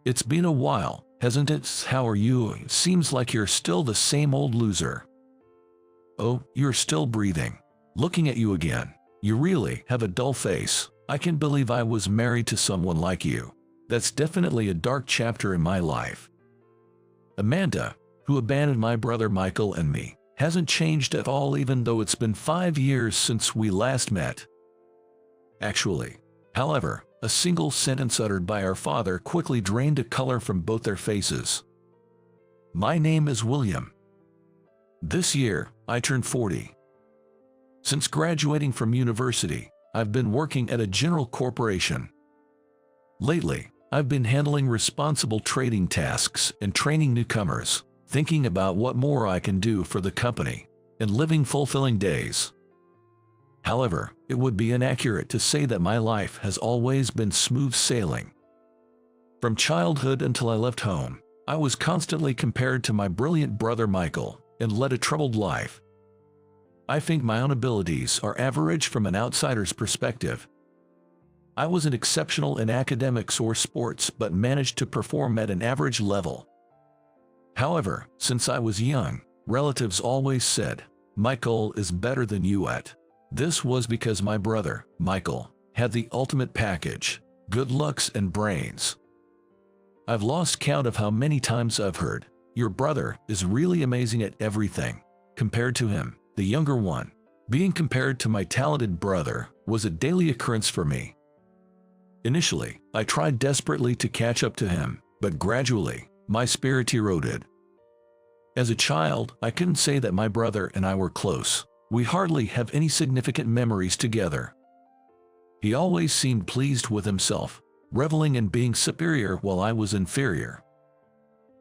It's been a while, hasn't it? How are you? Seems like you're still the same old loser. Oh, you're still breathing. Looking at you again. You really have a dull face. I can't believe I was married to someone like you. That's definitely a dark chapter in my life. Amanda, who abandoned my brother Michael and me, hasn't changed at all even though it's been 5 years since we last met. Actually, however, a single sentence uttered by our father quickly drained the color from both their faces. My name is William. This year, I turned 40. Since graduating from university, I've been working at a general corporation. Lately, I've been handling responsible trading tasks and training newcomers, thinking about what more I can do for the company, and living fulfilling days. However, it would be inaccurate to say that my life has always been smooth sailing. From childhood until I left home, I was constantly compared to my brilliant brother Michael and led a troubled life. I think my own abilities are average from an outsider's perspective. I wasn't exceptional in academics or sports but managed to perform at an average level. However, since I was young, relatives always said, "Michael is better than you at." This was because my brother, Michael, had the ultimate package, good looks and brains. I've lost count of how many times I've heard, "Your brother is really amazing at everything," compared to him, the younger one. Being compared to my talented brother was a daily occurrence for me. Initially, I tried desperately to catch up to him, but gradually, my spirit eroded. As a child, I couldn't say that my brother and I were close. We hardly have any significant memories together. He always seemed pleased with himself, reveling in being superior while I was inferior.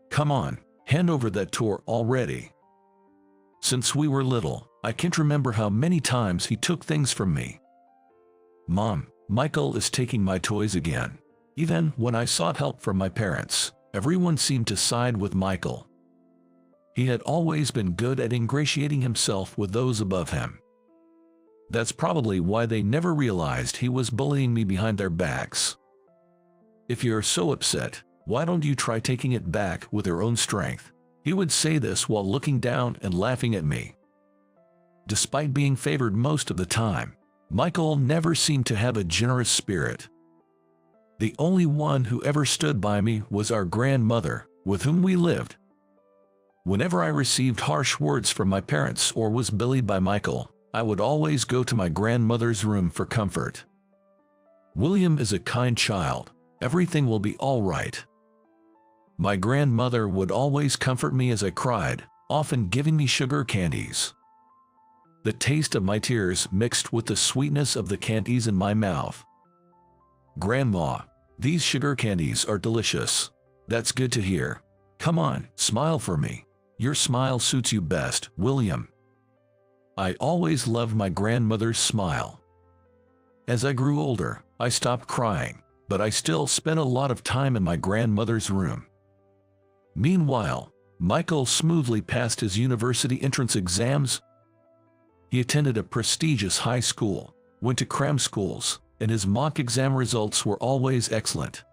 Come on, hand over that tour already. Since we were little, I can't remember how many times he took things from me. Mom, Michael is taking my toys again. Even when I sought help from my parents, everyone seemed to side with Michael. He had always been good at ingratiating himself with those above him. That's probably why they never realized he was bullying me behind their backs. If you're so upset, why don't you try taking it back with your own strength? He would say this while looking down and laughing at me. Despite being favored most of the time, Michael never seemed to have a generous spirit. The only one who ever stood by me was our grandmother, with whom we lived. Whenever I received harsh words from my parents or was bullied by Michael, I would always go to my grandmother's room for comfort. William is a kind child. Everything will be all right. My grandmother would always comfort me as I cried, often giving me sugar candies. The taste of my tears mixed with the sweetness of the candies in my mouth. Grandma, these sugar candies are delicious. That's good to hear. Come on, smile for me. Your smile suits you best, William. I always loved my grandmother's smile. As I grew older, I stopped crying, but I still spent a lot of time in my grandmother's room. Meanwhile, Michael smoothly passed his university entrance exams. He attended a prestigious high school, went to cram schools, and his mock exam results were always excellent.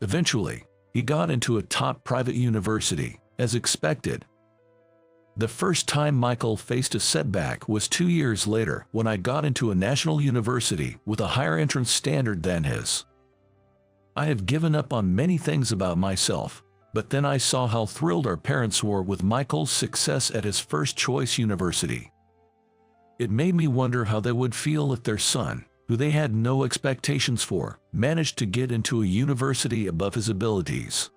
Eventually, he got into a top private university, as expected. The first time Michael faced a setback was 2 years later when I got into a national university with a higher entrance standard than his. I have given up on many things about myself, but then I saw how thrilled our parents were with Michael's success at his first choice university. It made me wonder how they would feel if their son, who they had no expectations for, managed to get into a university above his abilities.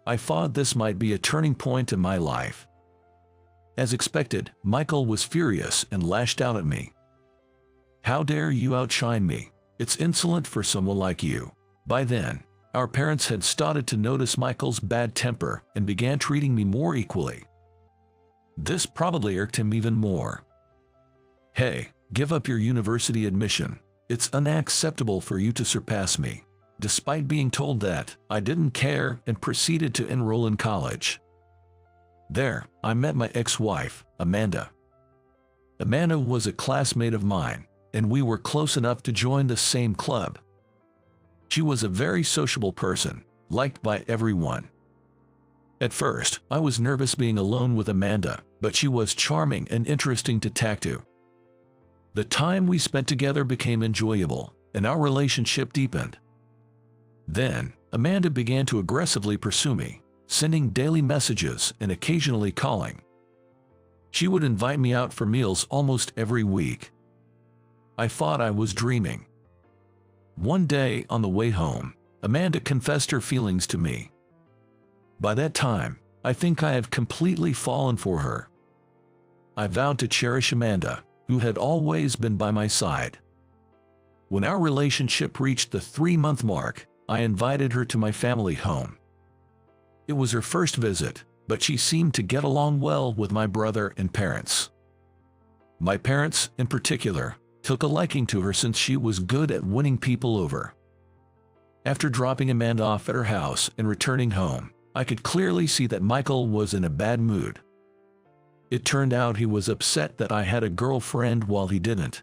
I thought this might be a turning point in my life. As expected, Michael was furious and lashed out at me. "How dare you outshine me? It's insolent for someone like you." By then, our parents had started to notice Michael's bad temper and began treating me more equally. This probably irked him even more. "Hey, give up your university admission. It's unacceptable for you to surpass me." Despite being told that, I didn't care and proceeded to enroll in college. There, I met my ex-wife, Amanda. Amanda was a classmate of mine, and we were close enough to join the same club. She was a very sociable person, liked by everyone. At first, I was nervous being alone with Amanda, but she was charming and interesting to talk to. The time we spent together became enjoyable, and our relationship deepened. Then, Amanda began to aggressively pursue me, sending daily messages and occasionally calling. She would invite me out for meals almost every week. I thought I was dreaming. One day, on the way home, Amanda confessed her feelings to me. By that time, I think I had completely fallen for her. I vowed to cherish Amanda, who had always been by my side. When our relationship reached the 3-month mark, I invited her to my family home. It was her first visit, but she seemed to get along well with my brother and parents. My parents, in particular, took a liking to her since she was good at winning people over. After dropping Amanda off at her house and returning home, I could clearly see that Michael was in a bad mood. It turned out he was upset that I had a girlfriend while he didn't.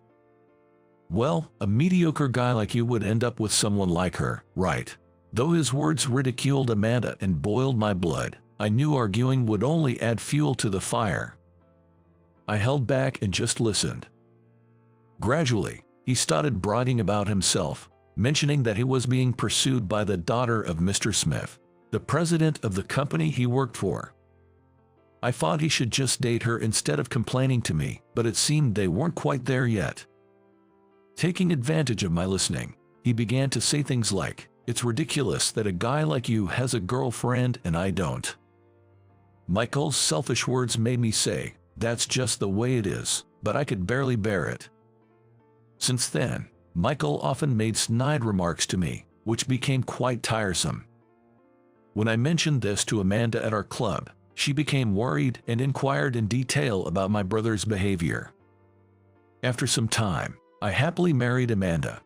Well, a mediocre guy like you would end up with someone like her, right? Though his words ridiculed Amanda and boiled my blood, I knew arguing would only add fuel to the fire. I held back and just listened. Gradually, he started bragging about himself, mentioning that he was being pursued by the daughter of Mr. Smith, the president of the company he worked for. I thought he should just date her instead of complaining to me, but it seemed they weren't quite there yet. Taking advantage of my listening, he began to say things like, "It's ridiculous that a guy like you has a girlfriend and I don't." Michael's selfish words made me say, "That's just the way it is," but I could barely bear it. Since then, Michael often made snide remarks to me, which became quite tiresome. When I mentioned this to Amanda at our club, she became worried and inquired in detail about my brother's behavior. After some time, I happily married Amanda.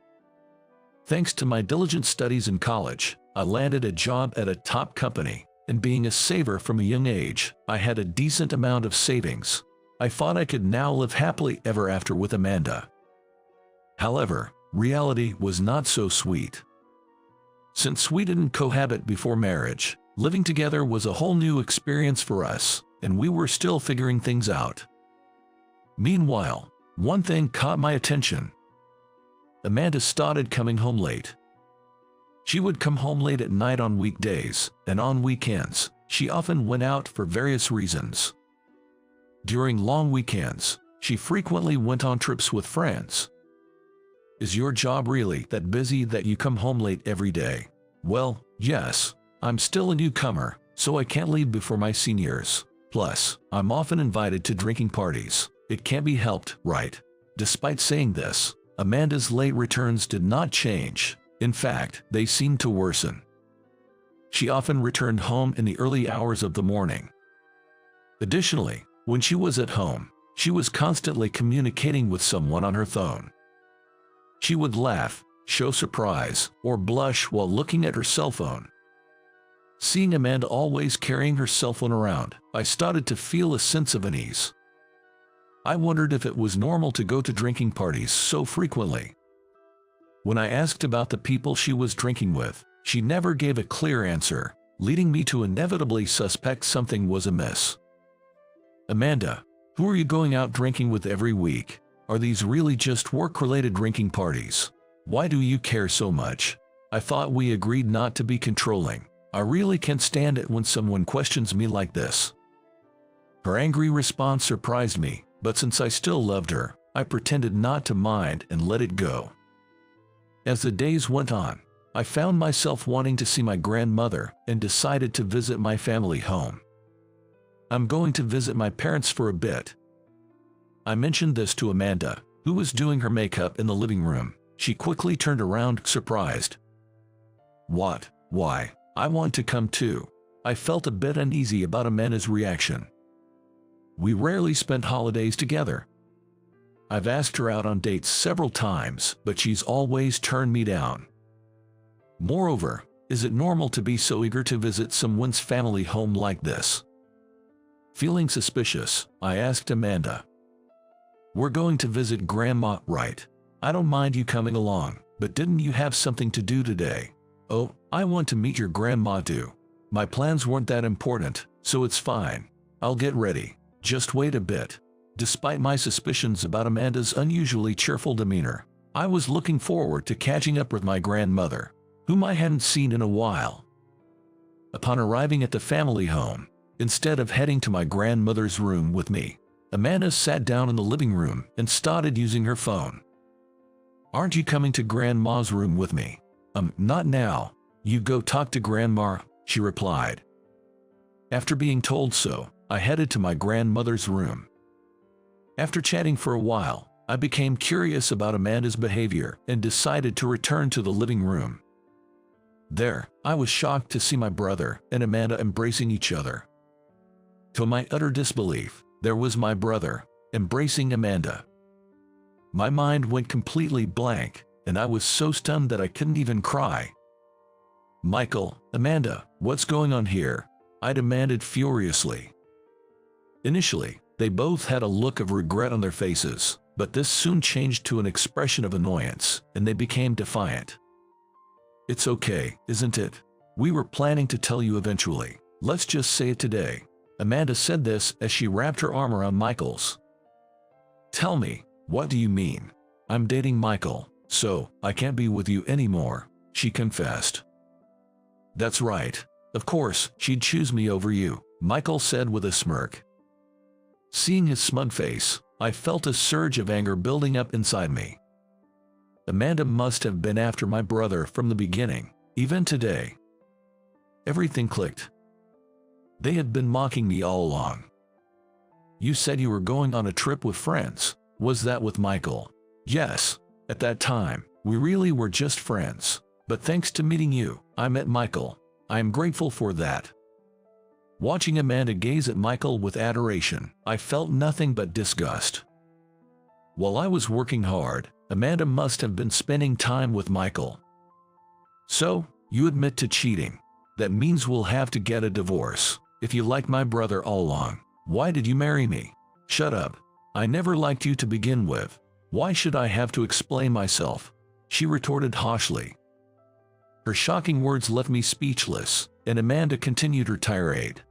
Thanks to my diligent studies in college, I landed a job at a top company, and being a saver from a young age, I had a decent amount of savings. I thought I could now live happily ever after with Amanda. However, reality was not so sweet. Since we didn't cohabit before marriage, living together was a whole new experience for us, and we were still figuring things out. Meanwhile, one thing caught my attention. Amanda started coming home late. She would come home late at night on weekdays, and on weekends, she often went out for various reasons. During long weekends, she frequently went on trips with friends. Is your job really that busy that you come home late every day? Well, yes, I'm still a newcomer, so I can't leave before my seniors. Plus, I'm often invited to drinking parties. It can't be helped, right? Despite saying this, Amanda's late returns did not change. In fact, they seemed to worsen. She often returned home in the early hours of the morning. Additionally, when she was at home, she was constantly communicating with someone on her phone. She would laugh, show surprise, or blush while looking at her cell phone. Seeing Amanda always carrying her cell phone around, I started to feel a sense of unease. I wondered if it was normal to go to drinking parties so frequently. When I asked about the people she was drinking with, she never gave a clear answer, leading me to inevitably suspect something was amiss. "Amanda, who are you going out drinking with every week? Are these really just work-related drinking parties? Why do you care so much? I thought we agreed not to be controlling. I really can't stand it when someone questions me like this." Her angry response surprised me, but since I still loved her, I pretended not to mind and let it go. As the days went on, I found myself wanting to see my grandmother and decided to visit my family home. "I'm going to visit my parents for a bit." I mentioned this to Amanda, who was doing her makeup in the living room. She quickly turned around, surprised. "What? Why? I want to come too." I felt a bit uneasy about Amanda's reaction. We rarely spent holidays together. I've asked her out on dates several times, but she's always turned me down. Moreover, is it normal to be so eager to visit someone's family home like this? Feeling suspicious, I asked Amanda. "We're going to visit Grandma, right? I don't mind you coming along, but didn't you have something to do today?" Oh, I want to meet your grandma too. My plans weren't that important, so it's fine. I'll get ready. Just wait a bit. Despite my suspicions about Amanda's unusually cheerful demeanor, I was looking forward to catching up with my grandmother, whom I hadn't seen in a while. Upon arriving at the family home, instead of heading to my grandmother's room with me, Amanda sat down in the living room and started using her phone. "Aren't you coming to Grandma's room with me?" Not now. You go talk to Grandma," she replied. After being told so, I headed to my grandmother's room. After chatting for a while, I became curious about Amanda's behavior and decided to return to the living room. There, I was shocked to see my brother and Amanda embracing each other. To my utter disbelief, there was my brother embracing Amanda. My mind went completely blank, and I was so stunned that I couldn't even cry. "Michael, Amanda, what's going on here?" I demanded furiously. Initially, they both had a look of regret on their faces, but this soon changed to an expression of annoyance, and they became defiant. "It's okay, isn't it? We were planning to tell you eventually. Let's just say it today." Amanda said this as she wrapped her arm around Michael's. "Tell me, what do you mean? I'm dating Michael, so I can't be with you anymore," she confessed. "That's right. Of course, she'd choose me over you," Michael said with a smirk. Seeing his smug face, I felt a surge of anger building up inside me. Amanda must have been after my brother from the beginning, even today. Everything clicked. They had been mocking me all along. "You said you were going on a trip with friends. Was that with Michael?" "Yes. At that time, we really were just friends. But thanks to meeting you, I met Michael. I am grateful for that." Watching Amanda gaze at Michael with adoration, I felt nothing but disgust. While I was working hard, Amanda must have been spending time with Michael. "So, you admit to cheating. That means we'll have to get a divorce. If you liked my brother all along, why did you marry me?" "Shut up. I never liked you to begin with. Why should I have to explain myself?" she retorted harshly. Her shocking words left me speechless, and Amanda continued her tirade.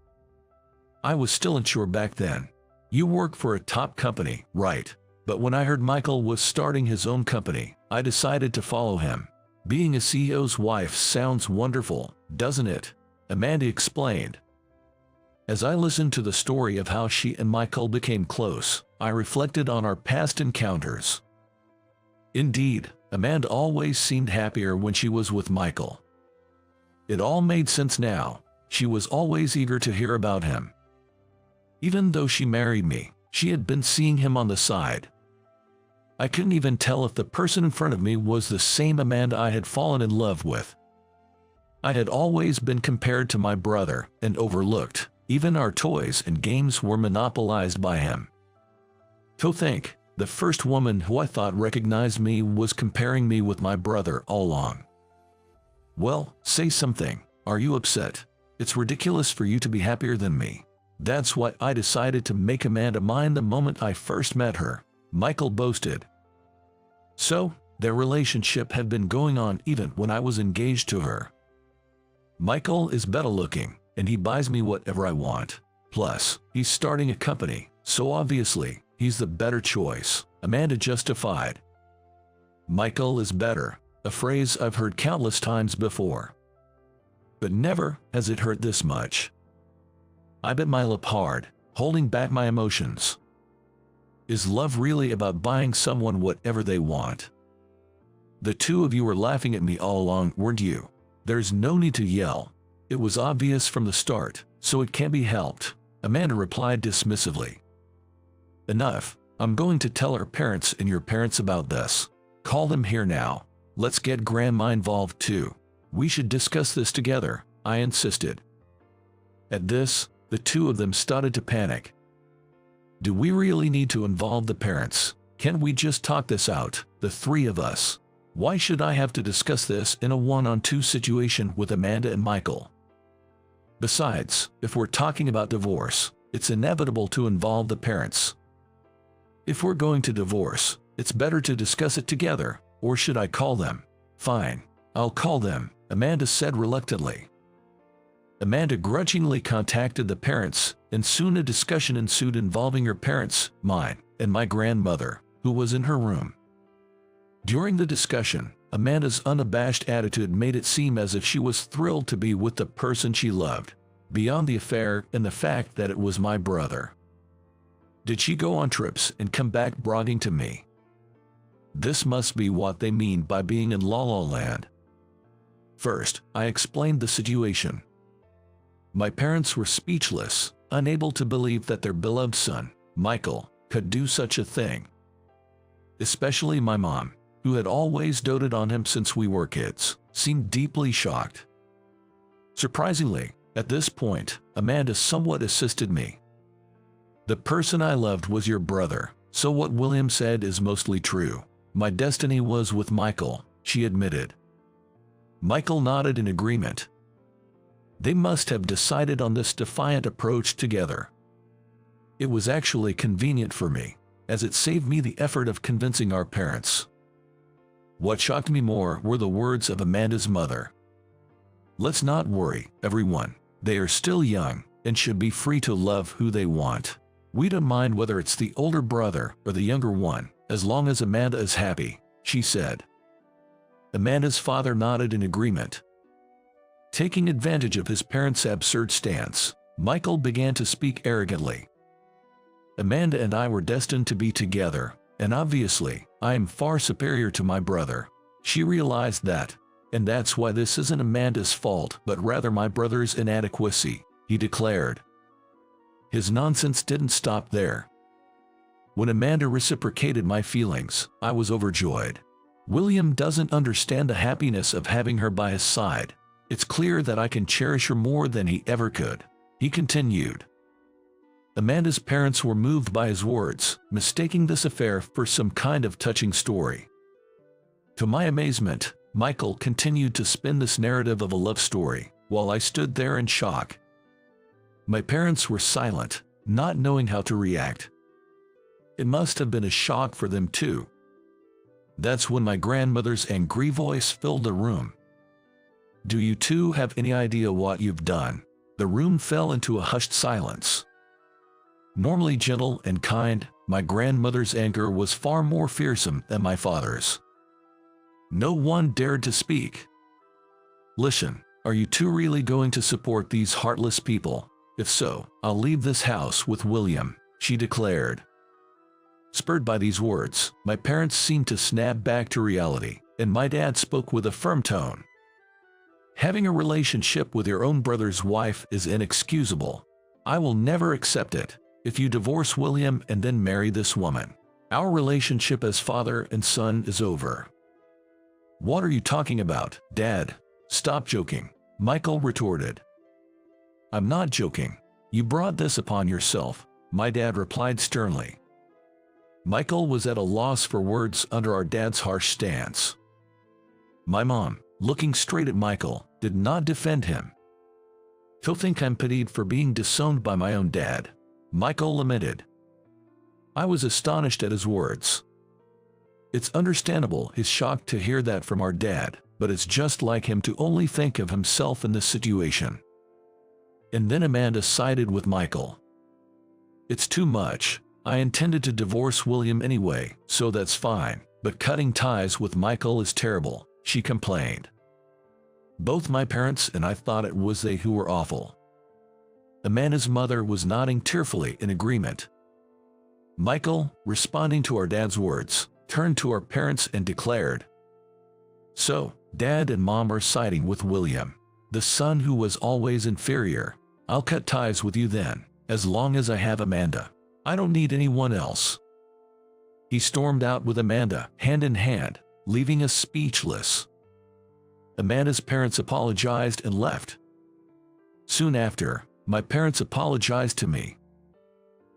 "I was still unsure back then. You work for a top company, right? But when I heard Michael was starting his own company, I decided to follow him. Being a CEO's wife sounds wonderful, doesn't it?" Amanda explained. As I listened to the story of how she and Michael became close, I reflected on our past encounters. Indeed, Amanda always seemed happier when she was with Michael. It all made sense now. She was always eager to hear about him. Even though she married me, she had been seeing him on the side. I couldn't even tell if the person in front of me was the same Amanda I had fallen in love with. I had always been compared to my brother and overlooked. Even our toys and games were monopolized by him. To think, the first woman who I thought recognized me was comparing me with my brother all along. Well, say something. Are you upset? It's ridiculous for you to be happier than me. That's why I decided to make Amanda mine the moment I first met her, Michael boasted. So, their relationship had been going on even when I was engaged to her. Michael is better looking, and he buys me whatever I want. Plus, he's starting a company, so obviously, he's the better choice, Amanda justified. Michael is better, a phrase I've heard countless times before. But never has it hurt this much. I bit my lip hard, holding back my emotions. Is love really about buying someone whatever they want? The two of you were laughing at me all along, weren't you? There's no need to yell. It was obvious from the start, so it can't be helped, Amanda replied dismissively. Enough. I'm going to tell our parents and your parents about this. Call them here now. Let's get Grandma involved too. We should discuss this together, I insisted. At this, the two of them started to panic. Do we really need to involve the parents? Can't we just talk this out, the three of us? Why should I have to discuss this in a one-on-two situation with Amanda and Michael? Besides, if we're talking about divorce, it's inevitable to involve the parents. If we're going to divorce, it's better to discuss it together, or should I call them? Fine, I'll call them, Amanda said reluctantly. Amanda grudgingly contacted the parents, and soon a discussion ensued involving her parents, mine, and my grandmother, who was in her room. During the discussion, Amanda's unabashed attitude made it seem as if she was thrilled to be with the person she loved, beyond the affair and the fact that it was my brother. Did she go on trips and come back bragging to me? This must be what they mean by being in La La Land. First, I explained the situation. My parents were speechless, unable to believe that their beloved son, Michael, could do such a thing. Especially my mom, who had always doted on him since we were kids, seemed deeply shocked. Surprisingly, at this point, Amanda somewhat assisted me. The person I loved was your brother, so what William said is mostly true. My destiny was with Michael, she admitted. Michael nodded in agreement. They must have decided on this defiant approach together. It was actually convenient for me, as it saved me the effort of convincing our parents. What shocked me more were the words of Amanda's mother. Let's not worry, everyone. They are still young and should be free to love who they want. We don't mind whether it's the older brother or the younger one, as long as Amanda is happy, she said. Amanda's father nodded in agreement. Taking advantage of his parents' absurd stance, Michael began to speak arrogantly. Amanda and I were destined to be together, and obviously, I am far superior to my brother. She realized that, and that's why this isn't Amanda's fault but rather my brother's inadequacy, he declared. His nonsense didn't stop there. When Amanda reciprocated my feelings, I was overjoyed. William doesn't understand the happiness of having her by his side. It's clear that I can cherish her more than he ever could, he continued. Amanda's parents were moved by his words, mistaking this affair for some kind of touching story. To my amazement, Michael continued to spin this narrative of a love story, while I stood there in shock. My parents were silent, not knowing how to react. It must have been a shock for them too. That's when my grandmother's angry voice filled the room. Do you two have any idea what you've done? The room fell into a hushed silence. Normally gentle and kind, my grandmother's anger was far more fearsome than my father's. No one dared to speak. Listen, are you two really going to support these heartless people? If so, I'll leave this house with William, she declared. Spurred by these words, my parents seemed to snap back to reality, and my dad spoke with a firm tone. Having a relationship with your own brother's wife is inexcusable. I will never accept it. If you divorce William and then marry this woman, our relationship as father and son is over. What are you talking about, Dad? Stop joking, Michael retorted. I'm not joking. You brought this upon yourself, my dad replied sternly. Michael was at a loss for words under our dad's harsh stance. My mom, looking straight at Michael, did not defend him. To think I'm pitied for being disowned by my own dad, Michael lamented. I was astonished at his words. It's understandable he's shocked to hear that from our dad, but it's just like him to only think of himself in this situation. And then Amanda sided with Michael. It's too much. I intended to divorce William anyway, so that's fine, but cutting ties with Michael is terrible, she complained. Both my parents and I thought it was they who were awful. Amanda's mother was nodding tearfully in agreement. Michael, responding to our dad's words, turned to our parents and declared, So, Dad and Mom are siding with William, the son who was always inferior. I'll cut ties with you then, as long as I have Amanda. I don't need anyone else. He stormed out with Amanda, hand in hand, leaving us speechless. Amanda's parents apologized and left. Soon after, my parents apologized to me.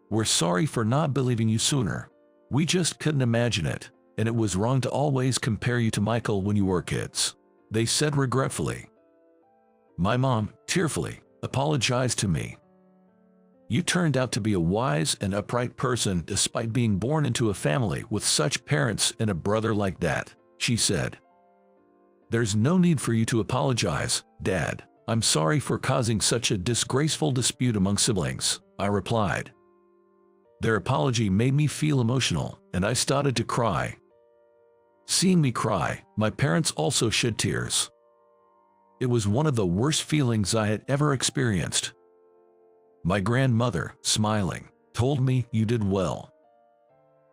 We're sorry for not believing you sooner. We just couldn't imagine it, and it was wrong to always compare you to Michael when you were kids, they said regretfully. My mom, tearfully, apologized to me. You turned out to be a wise and upright person despite being born into a family with such parents and a brother like that, she said. There's no need for you to apologize, Dad. I'm sorry for causing such a disgraceful dispute among siblings, I replied. Their apology made me feel emotional, and I started to cry. Seeing me cry, my parents also shed tears. It was one of the worst feelings I had ever experienced. My grandmother, smiling, told me, "You did well."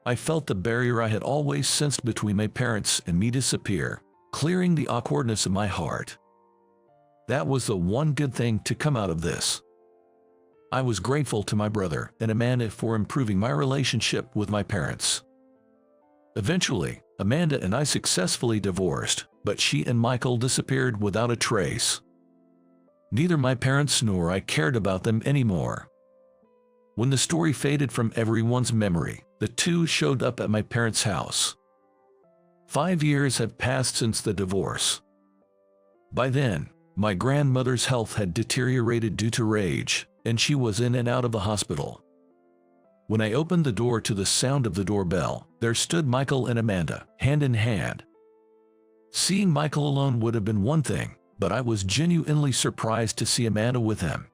I felt the barrier I had always sensed between my parents and me disappear, clearing the awkwardness of my heart. That was the one good thing to come out of this. I was grateful to my brother and Amanda for improving my relationship with my parents. Eventually, Amanda and I successfully divorced, but she and Michael disappeared without a trace. Neither my parents nor I cared about them anymore. When the story faded from everyone's memory, the two showed up at my parents' house. 5 years had passed since the divorce. By then, my grandmother's health had deteriorated due to rage, and she was in and out of the hospital. When I opened the door to the sound of the doorbell, there stood Michael and Amanda, hand in hand. Seeing Michael alone would have been one thing, but I was genuinely surprised to see Amanda with him.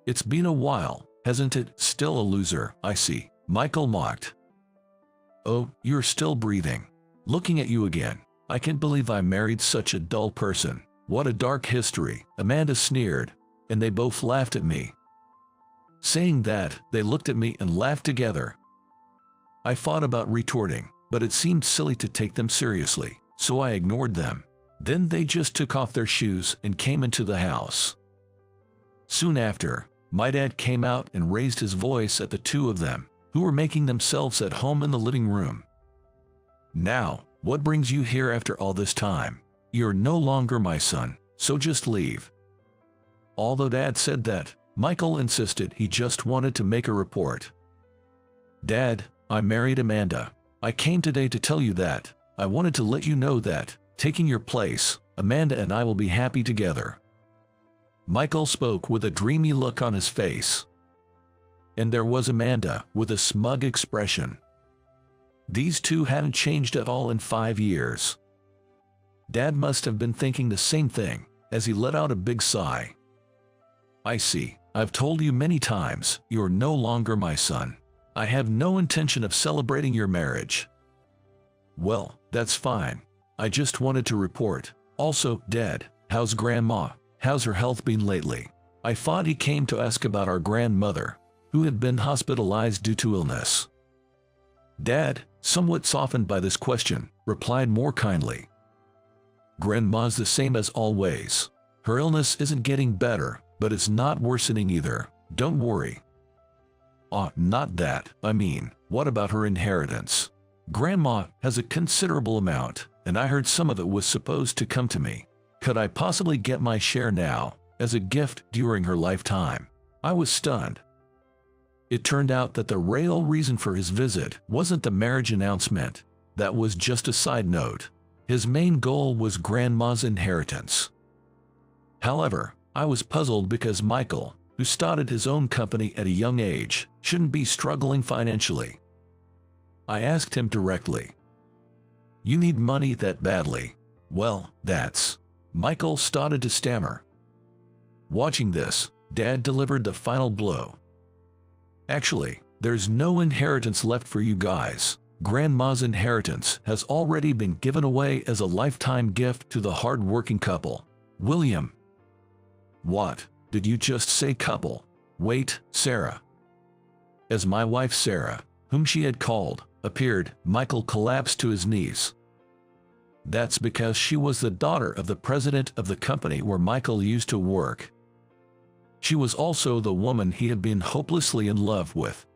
"It's been a while, hasn't it? Still a loser, I see," Michael mocked. "Oh, you're still breathing. Looking at you again. I can't believe I married such a dull person. What a dark history," Amanda sneered, and they both laughed at me. Saying that, they looked at me and laughed together. I thought about retorting, but it seemed silly to take them seriously, so I ignored them. Then they just took off their shoes and came into the house. Soon after, my dad came out and raised his voice at the two of them, who were making themselves at home in the living room. "Now, what brings you here after all this time? You're no longer my son, so just leave." Although Dad said that, Michael insisted he just wanted to make a report. "Dad, I married Amanda. I came today to tell you that. I wanted to let you know that, taking your place, Amanda and I will be happy together." Michael spoke with a dreamy look on his face. And there was Amanda, with a smug expression. These two hadn't changed at all in 5 years. Dad must have been thinking the same thing, as he let out a big sigh. "I see. I've told you many times, you're no longer my son. I have no intention of celebrating your marriage." "Well, that's fine. I just wanted to report. Also, Dad, how's Grandma? How's her health been lately?" I thought he came to ask about our grandmother, who had been hospitalized due to illness. Dad, somewhat softened by this question, replied more kindly. "Grandma's the same as always. Her illness isn't getting better, but it's not worsening either. Don't worry." Not that. I mean, what about her inheritance? Grandma has a considerable amount, and I heard some of it was supposed to come to me. Could I possibly get my share now, as a gift during her lifetime? I was stunned. It turned out that the real reason for his visit wasn't the marriage announcement. That was just a side note. His main goal was Grandma's inheritance. However, I was puzzled because Michael, who started his own company at a young age, shouldn't be struggling financially. I asked him directly. "You need money that badly?" "Well, that's..." Michael started to stammer. Watching this, Dad delivered the final blow. "Actually, there's no inheritance left for you guys. Grandma's inheritance has already been given away as a lifetime gift to the hard-working couple, William." "What? Did you just say couple?" "Wait, Sarah." As my wife Sarah, whom she had called, appeared, Michael collapsed to his knees. "That's because she was the daughter of the president of the company where Michael used to work. She was also the woman he had been hopelessly in love with."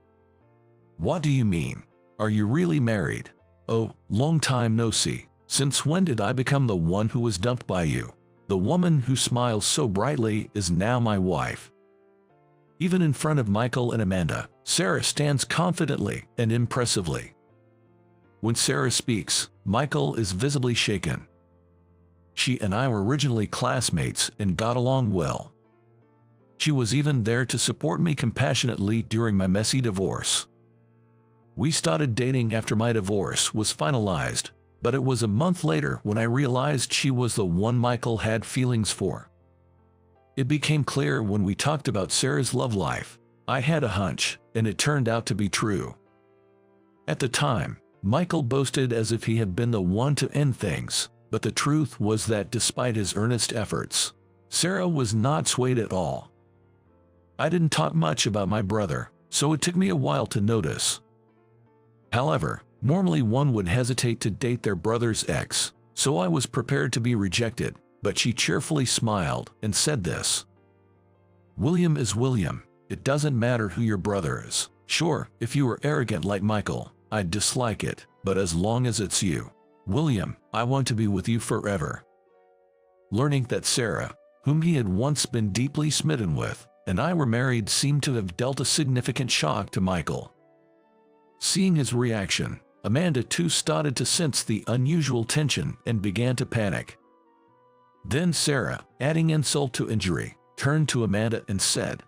"What do you mean? Are you really married?" "Oh, long time no see. Since when did I become the one who was dumped by you? The woman who smiles so brightly is now my wife." Even in front of Michael and Amanda, Sarah stands confidently and impressively. When Sarah speaks, Michael is visibly shaken. She and I were originally classmates and got along well. She was even there to support me compassionately during my messy divorce. We started dating after my divorce was finalized, but it was a month later when I realized she was the one Michael had feelings for. It became clear when we talked about Sarah's love life. I had a hunch, and it turned out to be true. At the time, Michael boasted as if he had been the one to end things, but the truth was that despite his earnest efforts, Sarah was not swayed at all. I didn't talk much about my brother, so it took me a while to notice. However, normally one would hesitate to date their brother's ex, so I was prepared to be rejected, but she cheerfully smiled and said this: "William is William. It doesn't matter who your brother is. Sure, if you were arrogant like Michael, I'd dislike it, but as long as it's you, William, I want to be with you forever." Learning that Sarah, whom he had once been deeply smitten with, and I were married seemed to have dealt a significant shock to Michael. Seeing his reaction, Amanda too started to sense the unusual tension and began to panic. Then Sarah, adding insult to injury, turned to Amanda and said,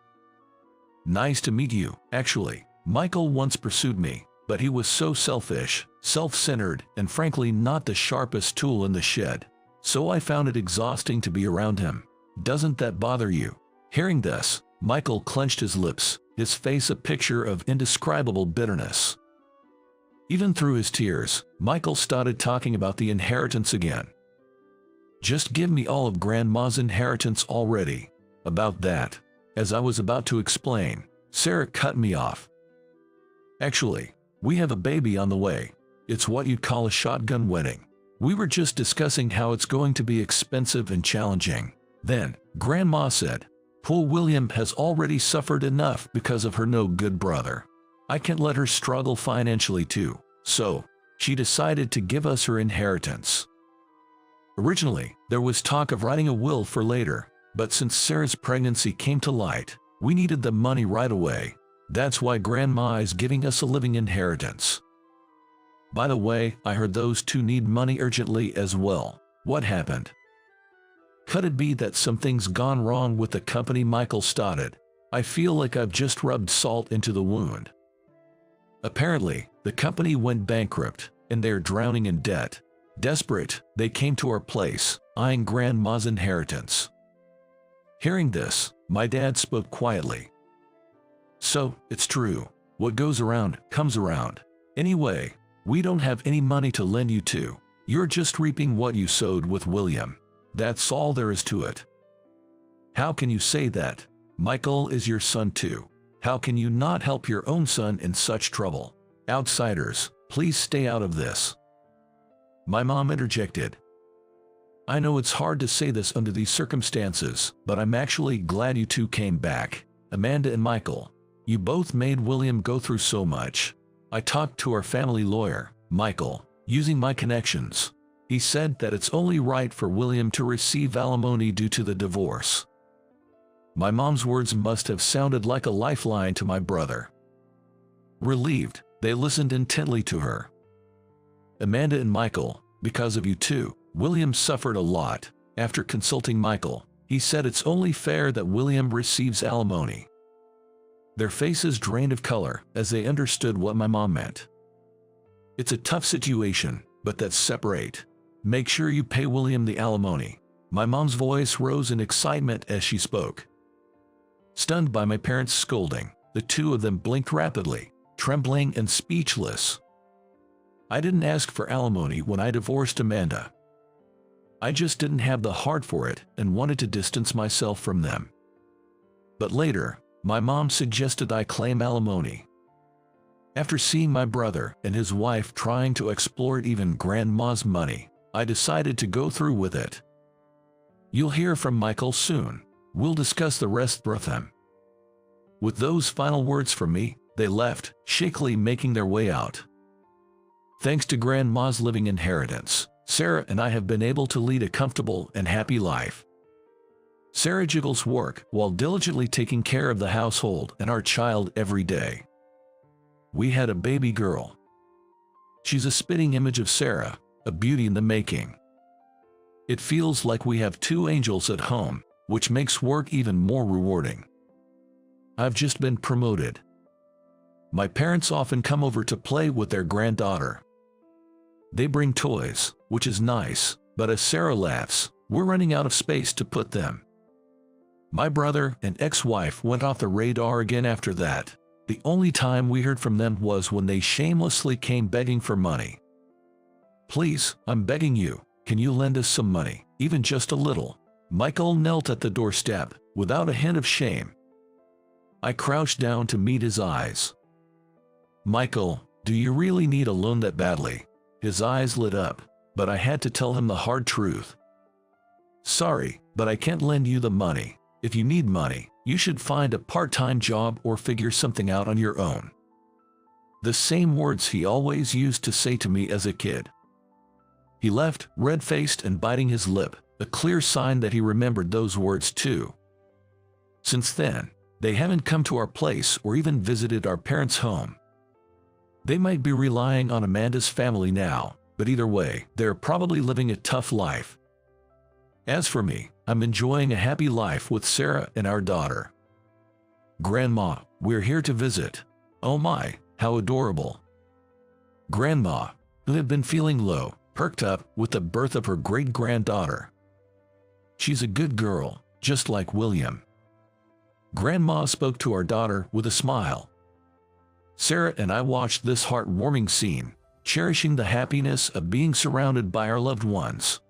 "Nice to meet you. Actually, Michael once pursued me, but he was so selfish, self-centered, and frankly not the sharpest tool in the shed. So I found it exhausting to be around him. Doesn't that bother you?" Hearing this, Michael clenched his lips, his face a picture of indescribable bitterness. Even through his tears, Michael started talking about the inheritance again. "Just give me all of Grandma's inheritance already." About that, as I was about to explain, Sarah cut me off. "Actually, we have a baby on the way. It's what you'd call a shotgun wedding. We were just discussing how it's going to be expensive and challenging." Then, Grandma said, "Poor William has already suffered enough because of her no-good brother. I can't let her struggle financially too, so she decided to give us her inheritance." Originally, there was talk of writing a will for later, but since Sarah's pregnancy came to light, we needed the money right away. That's why Grandma is giving us a living inheritance. By the way, I heard those two need money urgently as well. What happened? Could it be that something's gone wrong with the company Michael started? I feel like I've just rubbed salt into the wound. Apparently, the company went bankrupt, and they're drowning in debt. Desperate, they came to our place, eyeing Grandma's inheritance. Hearing this, my dad spoke quietly. "So, it's true. What goes around, comes around. Anyway, we don't have any money to lend you to. You're just reaping what you sowed with William. That's all there is to it." "How can you say that? Michael is your son too. How can you not help your own son in such trouble? Outsiders, please stay out of this." My mom interjected. "I know it's hard to say this under these circumstances, but I'm actually glad you two came back, Amanda and Michael. You both made William go through so much. I talked to our family lawyer, Michael, using my connections. He said that it's only right for William to receive alimony due to the divorce." My mom's words must have sounded like a lifeline to my brother. Relieved, they listened intently to her. "Amanda and Michael, because of you two, William suffered a lot. After consulting Michael, he said it's only fair that William receives alimony." Their faces drained of color as they understood what my mom meant. "It's a tough situation, but that's separate. Make sure you pay William the alimony." My mom's voice rose in excitement as she spoke. Stunned by my parents' scolding, the two of them blinked rapidly, trembling and speechless. I didn't ask for alimony when I divorced Amanda. I just didn't have the heart for it and wanted to distance myself from them. But later, my mom suggested I claim alimony. After seeing my brother and his wife trying to exploit even Grandma's money, I decided to go through with it. You'll hear from Michael soon. We'll discuss the rest with him. With those final words from me, they left, shakily making their way out. Thanks to Grandma's living inheritance, Sarah and I have been able to lead a comfortable and happy life. Sarah juggles work while diligently taking care of the household and our child every day. We had a baby girl. She's a spitting image of Sarah, a beauty in the making. It feels like we have two angels at home, which makes work even more rewarding. I've just been promoted. My parents often come over to play with their granddaughter. They bring toys, which is nice, but as Sarah laughs, we're running out of space to put them. My brother and ex-wife went off the radar again after that. The only time we heard from them was when they shamelessly came begging for money. Please, I'm begging you, can you lend us some money, even just a little? Michael knelt at the doorstep, without a hint of shame. I crouched down to meet his eyes. Michael, do you really need a loan that badly? His eyes lit up, but I had to tell him the hard truth. Sorry, but I can't lend you the money. If you need money, you should find a part-time job or figure something out on your own. The same words he always used to say to me as a kid. He left, red-faced and biting his lip, a clear sign that he remembered those words too. Since then, they haven't come to our place or even visited our parents' home. They might be relying on Amanda's family now, but either way, they're probably living a tough life. As for me, I'm enjoying a happy life with Sarah and our daughter. Grandma, we're here to visit. Oh my, how adorable. Grandma, who had been feeling low, perked up with the birth of her great-granddaughter. She's a good girl, just like William. Grandma spoke to our daughter with a smile. Sarah and I watched this heartwarming scene, cherishing the happiness of being surrounded by our loved ones.